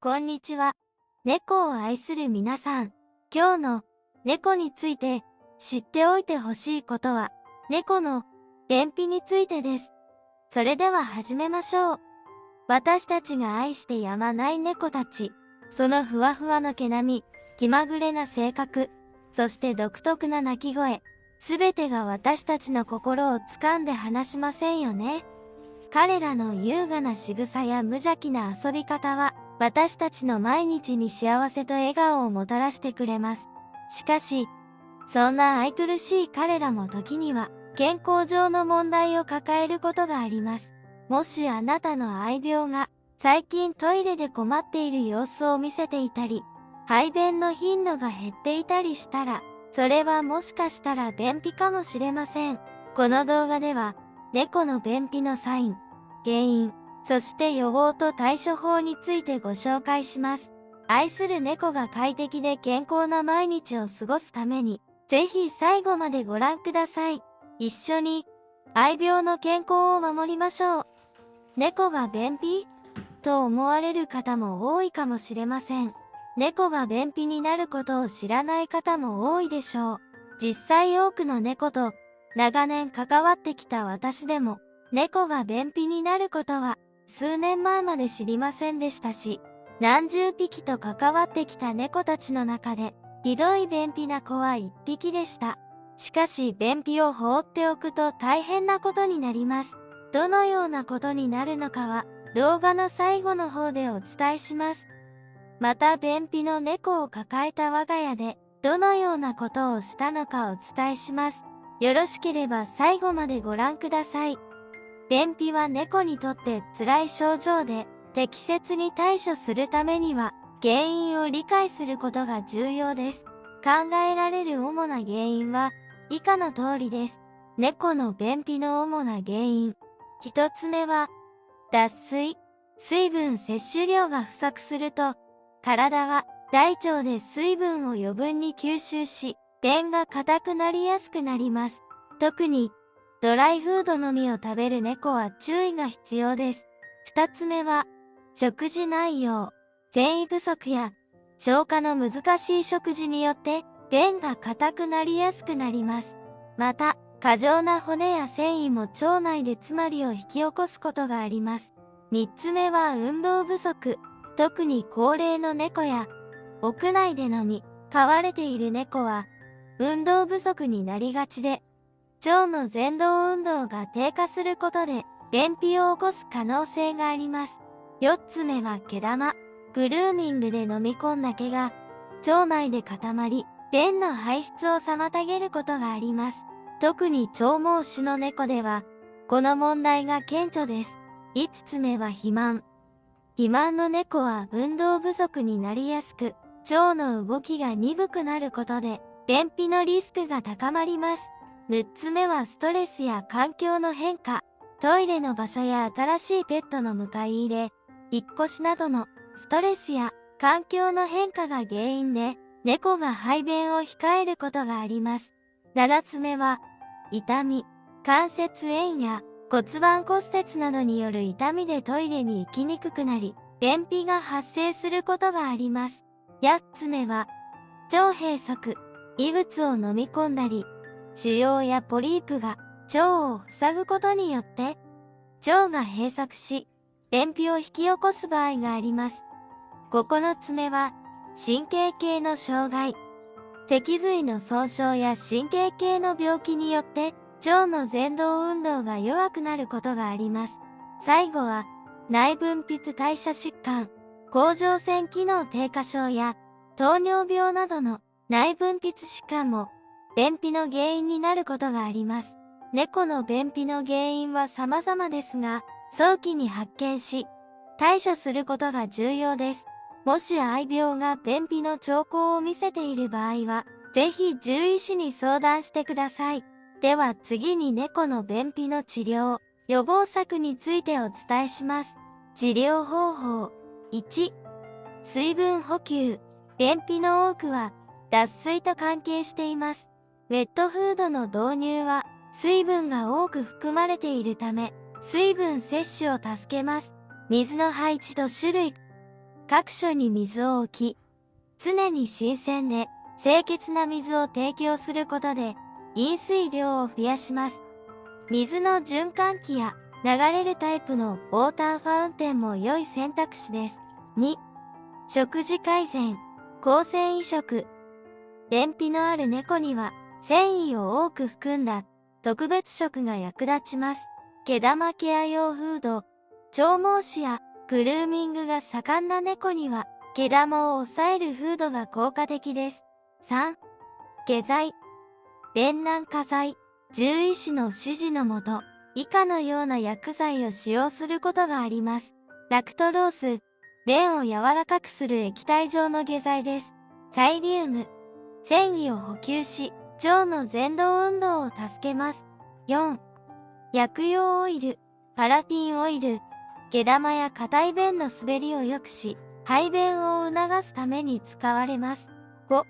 こんにちは。猫を愛する皆さん。今日の猫について知っておいてほしいことは、猫の便秘についてです。それでは始めましょう。私たちが愛してやまない猫たち。そのふわふわの毛並み、気まぐれな性格、そして独特な鳴き声。すべてが私たちの心を掴んで離しませんよね。彼らの優雅な仕草や無邪気な遊び方は、私たちの毎日に幸せと笑顔をもたらしてくれます。しかし、そんな愛くるしい彼らも時には、健康上の問題を抱えることがあります。もしあなたの愛病が、最近トイレで困っている様子を見せていたり、排便の頻度が減っていたりしたら、それはもしかしたら便秘かもしれません。この動画では、猫の便秘のサイン、原因、そして予防と対処法についてご紹介します。愛する猫が快適で健康な毎日を過ごすために、ぜひ最後までご覧ください。一緒に愛病の健康を守りましょう。猫が便秘と思われる方も多いかもしれません。猫が便秘になることを知らない方も多いでしょう。実際多くの猫と長年関わってきた私でも、猫が便秘になることは数年前まで知りませんでしたし、何十匹と関わってきた猫たちの中で、ひどい便秘な子は一匹でした。しかし便秘を放っておくと大変なことになります。どのようなことになるのかは、動画の最後の方でお伝えします。また便秘の猫を抱えた我が家で、どのようなことをしたのかお伝えします。よろしければ最後までご覧ください。便秘は猫にとって辛い症状で、適切に対処するためには、原因を理解することが重要です。考えられる主な原因は、以下の通りです。猫の便秘の主な原因。一つ目は、脱水。水分摂取量が不足すると、体は大腸で水分を余分に吸収し、便が硬くなりやすくなります。特に、ドライフードのみを食べる猫は注意が必要です。二つ目は、食事内容。繊維不足や消化の難しい食事によって便が硬くなりやすくなります。また、過剰な骨や繊維も腸内で詰まりを引き起こすことがあります。三つ目は運動不足。特に高齢の猫や屋内でのみ飼われている猫は運動不足になりがちで、腸の蠕動運動が低下することで便秘を起こす可能性があります。四つ目は毛玉。グルーミングで飲み込んだ毛が腸内で固まり、便の排出を妨げることがあります。特に長毛種の猫では、この問題が顕著です。五つ目は肥満。肥満の猫は運動不足になりやすく、腸の動きが鈍くなることで、便秘のリスクが高まります。六つ目はストレスや環境の変化。トイレの場所や新しいペットの迎え入れ、引っ越しなどのストレスや環境の変化が原因で、猫が排便を控えることがあります。七つ目は、痛み。関節炎や骨盤骨折などによる痛みでトイレに行きにくくなり、便秘が発生することがあります。八つ目は、腸閉塞。異物を飲み込んだり、腫瘍やポリープが腸を塞ぐことによって、腸が閉塞し、便秘を引き起こす場合があります。9つ目は、神経系の障害。脊髄の損傷や神経系の病気によって、腸の蠕動運動が弱くなることがあります。最後は、内分泌代謝疾患。甲状腺機能低下症や糖尿病などの内分泌疾患も、便秘の原因になることがあります。猫の便秘の原因は様々ですが、早期に発見し、対処することが重要です。もし愛病が便秘の兆候を見せている場合は、ぜひ獣医師に相談してください。では次に猫の便秘の治療、予防策についてお伝えします。治療方法。1、水分補給。便秘の多くは脱水と関係しています。ウェットフードの導入は水分が多く含まれているため、水分摂取を助けます。水の配置と種類。各所に水を置き、常に新鮮で清潔な水を提供することで、飲水量を増やします。水の循環器や流れるタイプのウォーターファウンテンも良い選択肢です。2、食事改善、高繊維食。便秘のある猫には繊維を多く含んだ特別食が役立ちます。毛玉ケア用フード、長毛種やグルーミングが盛んな猫には毛玉を抑えるフードが効果的です。3、下剤。便軟化剤。獣医師の指示のもと、以下のような薬剤を使用することがあります。ラクトロース。便を柔らかくする液体状の下剤です。サイリウム。繊維を補給し、腸の蠕動運動を助けます。4、薬用オイル。パラフィンオイル。毛玉や硬い便の滑りを良くし、排便を促すために使われます。5、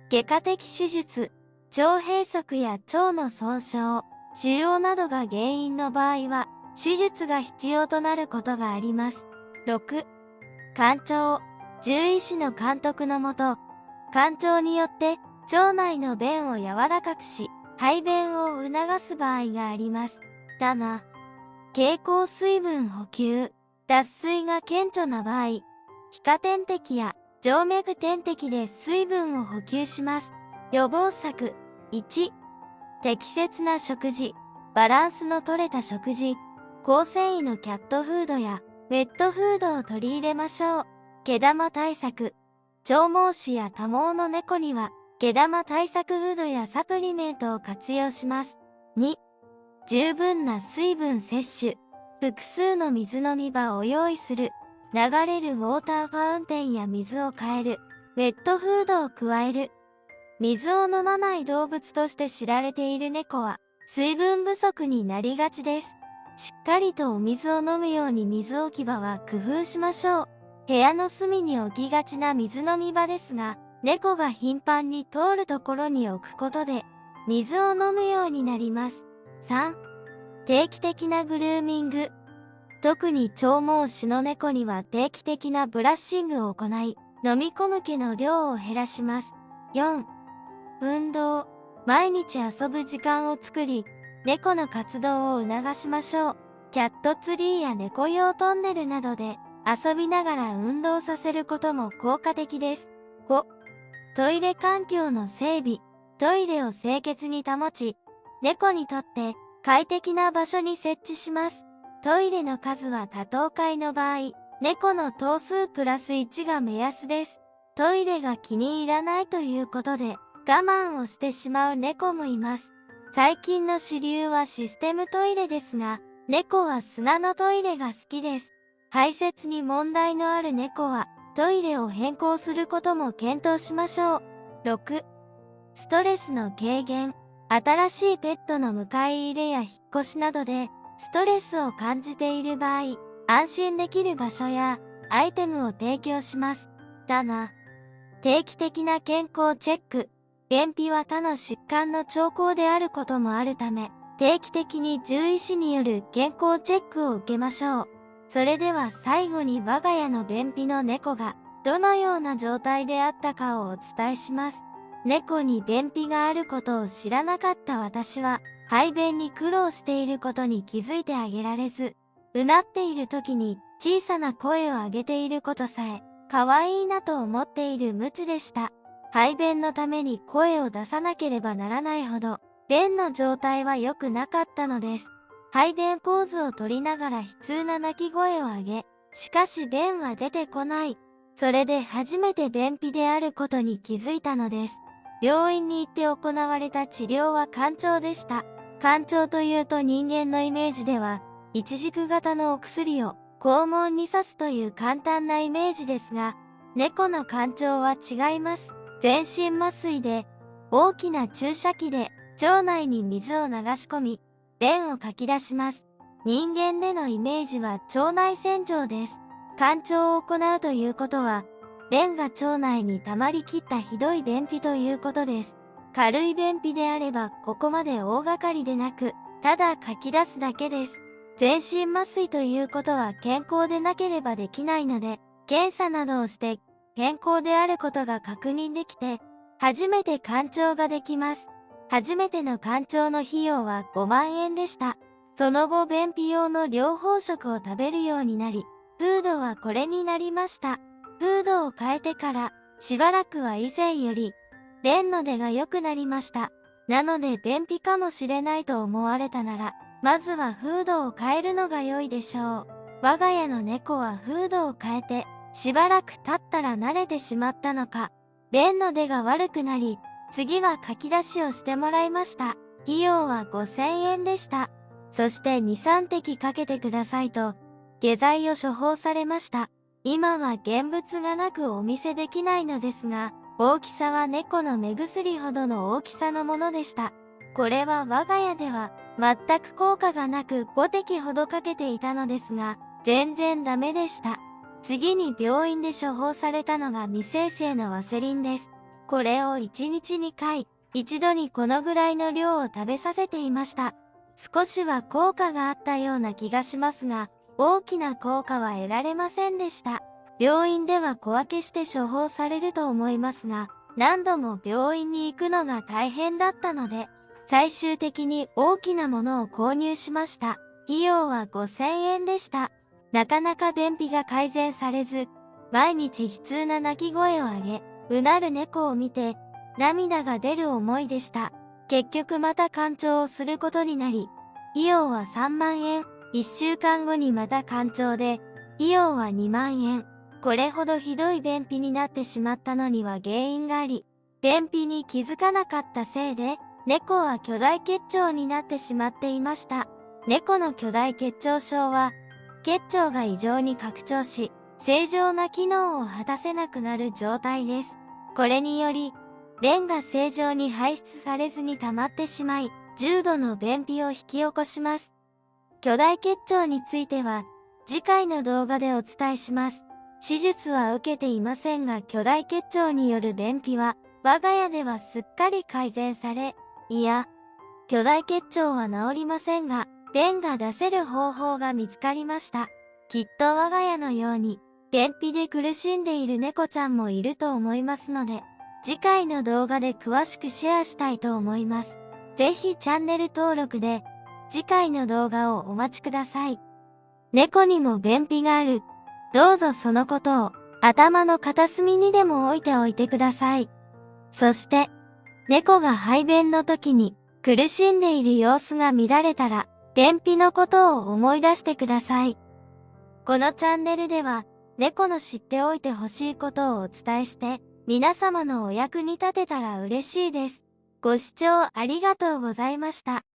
外科的手術。腸閉塞や腸の損傷、腫瘍などが原因の場合は、手術が必要となることがあります。6、肝腸。獣医師の監督のもと、肝腸によって腸内の便を柔らかくし、排便を促す場合があります。7、経口水分補給。脱水が顕著な場合、皮下点滴や静脈点滴で水分を補給します。予防策。1、適切な食事、バランスの取れた食事、高繊維のキャットフードやウェットフードを取り入れましょう。毛玉対策。長毛種や多毛の猫には毛玉対策フードやサプリメントを活用します。2、十分な水分摂取。複数の水飲み場を用意する。流れるウォーターファウンテンや水を変える。ウェットフードを加える。水を飲まない動物として知られている猫は、水分不足になりがちです。しっかりとお水を飲むように水置き場は工夫しましょう。部屋の隅に置きがちな水飲み場ですが、猫が頻繁に通るところに置くことで、水を飲むようになります。3、定期的なグルーミング。特に長毛種の猫には定期的なブラッシングを行い、飲み込む毛の量を減らします。4、運動。毎日遊ぶ時間を作り、猫の活動を促しましょう。キャットツリーや猫用トンネルなどで遊びながら運動させることも効果的です。5、トイレ環境の整備。トイレを清潔に保ち、猫にとって快適な場所に設置します。トイレの数は多頭飼いの場合、猫の頭数プラス1が目安です。トイレが気に入らないということで、我慢をしてしまう猫もいます。最近の主流はシステムトイレですが、猫は砂のトイレが好きです。排泄に問題のある猫は、トイレを変更することも検討しましょう。6、ストレスの軽減。新しいペットの迎え入れや引っ越しなどで、ストレスを感じている場合、安心できる場所やアイテムを提供します。7、定期的な健康チェック。便秘は他の疾患の兆候であることもあるため、定期的に獣医師による健康チェックを受けましょう。それでは最後に我が家の便秘の猫がどのような状態であったかをお伝えします。猫に便秘があることを知らなかった私は、排便に苦労していることに気づいてあげられず、うなっている時に小さな声を上げていることさえ、可愛いなと思っている無知でした。排便のために声を出さなければならないほど、便の状態は良くなかったのです。排便ポーズを取りながら悲痛な鳴き声を上げ、しかし便は出てこない。それで初めて便秘であることに気づいたのです。病院に行って行われた治療は肝腸でした。肝腸というと人間のイメージでは、一軸型のお薬を肛門に刺すという簡単なイメージですが、猫の肝腸は違います。全身麻酔で、大きな注射器で腸内に水を流し込み、便をかき出します。人間でのイメージは腸内洗浄です。肝腸を行うということは、便が腸内に溜まりきったひどい便秘ということです。軽い便秘であればここまで大掛かりでなく、ただかき出すだけです。全身麻酔ということは健康でなければできないので、検査などをして健康であることが確認できて、初めて干潮ができます。初めての干潮の費用は5万円でした。その後便秘用の療法食を食べるようになり、フードはこれになりました。フードを変えてから、しばらくは以前より、便の出が良くなりました。なので便秘かもしれないと思われたなら、まずはフードを変えるのが良いでしょう。我が家の猫はフードを変えて、しばらく経ったら慣れてしまったのか、便の出が悪くなり、次は書き出しをしてもらいました。費用は5000円でした。そして2、3滴かけてくださいと、下剤を処方されました。今は現物がなくお見せできないのですが、大きさは猫の目薬ほどの大きさのものでした。これは我が家では全く効果がなく5滴ほどかけていたのですが、全然ダメでした。次に病院で処方されたのが未生成のワセリンです。これを1日2回、一度にこのぐらいの量を食べさせていました。少しは効果があったような気がしますが、大きな効果は得られませんでした。病院では小分けして処方されると思いますが、何度も病院に行くのが大変だったので、最終的に大きなものを購入しました。費用は5000円でした。なかなか便秘が改善されず、毎日悲痛な泣き声を上げ、うなる猫を見て、涙が出る思いでした。結局また干潮をすることになり、費用は3万円、1週間後にまた干潮で、費用は2万円。これほどひどい便秘になってしまったのには原因があり、便秘に気づかなかったせいで、猫は巨大結腸になってしまっていました。猫の巨大結腸症は、結腸が異常に拡張し、正常な機能を果たせなくなる状態です。これにより、便が正常に排出されずに溜まってしまい、重度の便秘を引き起こします。巨大結腸については、次回の動画でお伝えします。手術は受けていませんが、巨大結腸による便秘は、我が家ではすっかり改善され、いや、巨大結腸は治りませんが、便が出せる方法が見つかりました。きっと我が家のように、便秘で苦しんでいる猫ちゃんもいると思いますので、次回の動画で詳しくシェアしたいと思います。ぜひチャンネル登録で、次回の動画をお待ちください。猫にも便秘がある。どうぞそのことを頭の片隅にでも置いておいてください。そして、猫が排便の時に苦しんでいる様子が見られたら、便秘のことを思い出してください。このチャンネルでは、猫の知っておいてほしいことをお伝えして、皆様のお役に立てたら嬉しいです。ご視聴ありがとうございました。